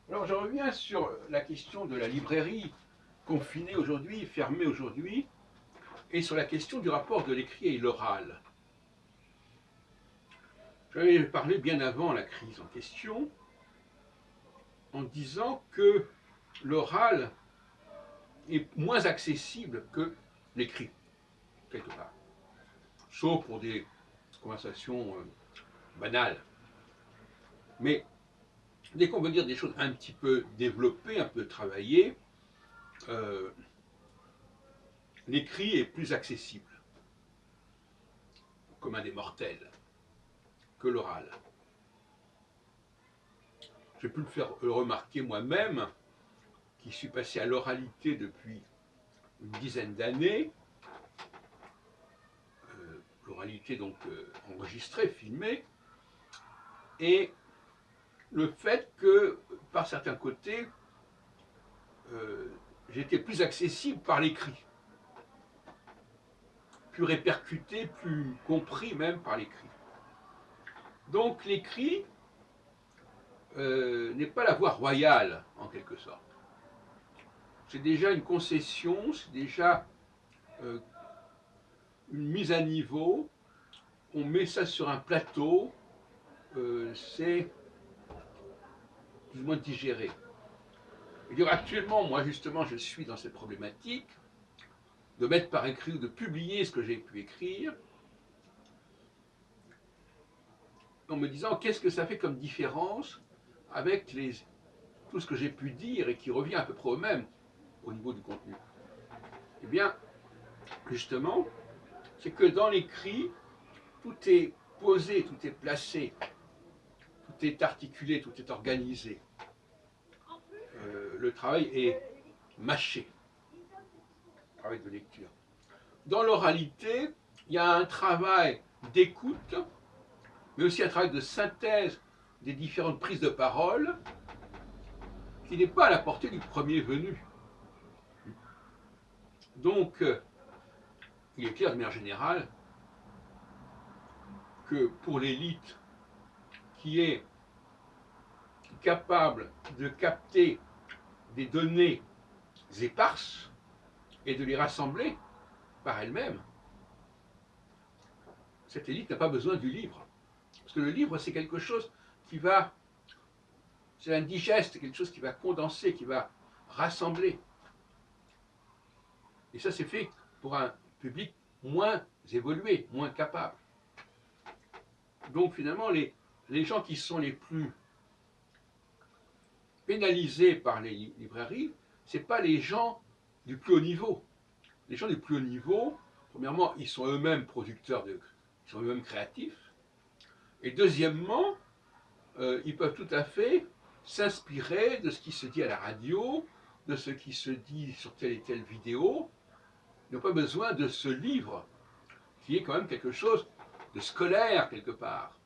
Alors je reviens sur la question de la librairie confinée aujourd'hui, fermée aujourd'hui, et sur la question du rapport de l'écrit et l'oral. J'avais parlé bien avant la crise en question, en disant que l'oral est moins accessible que l'écrit, quelque part. Sauf pour des conversations banales. Mais dès qu'on veut dire des choses un petit peu développées, un peu travaillées, euh, l'écrit est plus accessible, comme un des mortels, que l'oral. J'ai pu le faire remarquer moi-même, qui suis passé à l'oralité depuis une dizaine d'années, l'oralité donc enregistrée, filmée, et le fait que, par certains côtés, euh, j'étais plus accessible par l'écrit, plus répercuté, plus compris même par l'écrit. Donc l'écrit n'est pas la voie royale, en quelque sorte. C'est déjà une concession, c'est déjà euh, une mise à niveau, on met ça sur un plateau, c'est plus ou moins digéré. Et dire actuellement, moi justement, je suis dans cette problématique de mettre par écrit ou de publier ce que j'ai pu écrire, en me disant qu'est-ce que ça fait comme différence avec tout ce que j'ai pu dire et qui revient à peu près au même au niveau du contenu. Eh bien, justement, c'est que dans l'écrit, tout est posé, tout est placé, tout est articulé, tout est organisé. Le travail est mâché, le travail de lecture. Dans l'oralité, il y a un travail d'écoute, mais aussi un travail de synthèse des différentes prises de parole qui n'est pas à la portée du premier venu. Donc, il est clair de manière générale que pour l'élite qui est capable de capter des données éparses et de les rassembler par elle-même, cette élite n'a pas besoin du livre. Parce que le livre, c'est quelque chose qui va, c'est un digeste, quelque chose qui va condenser, qui va rassembler. Et ça, c'est fait pour un public moins évolué, moins capable. Donc finalement, les gens qui sont les plus pénalisés par les librairies, ce n'est pas les gens du plus haut niveau. Les gens du plus haut niveau, premièrement, ils sont eux-mêmes producteurs, ils sont eux-mêmes créatifs. Et deuxièmement, ils peuvent tout à fait s'inspirer de ce qui se dit à la radio, de ce qui se dit sur telle et telle vidéo. Ils n'ont pas besoin de ce livre, qui est quand même quelque chose de scolaire quelque part.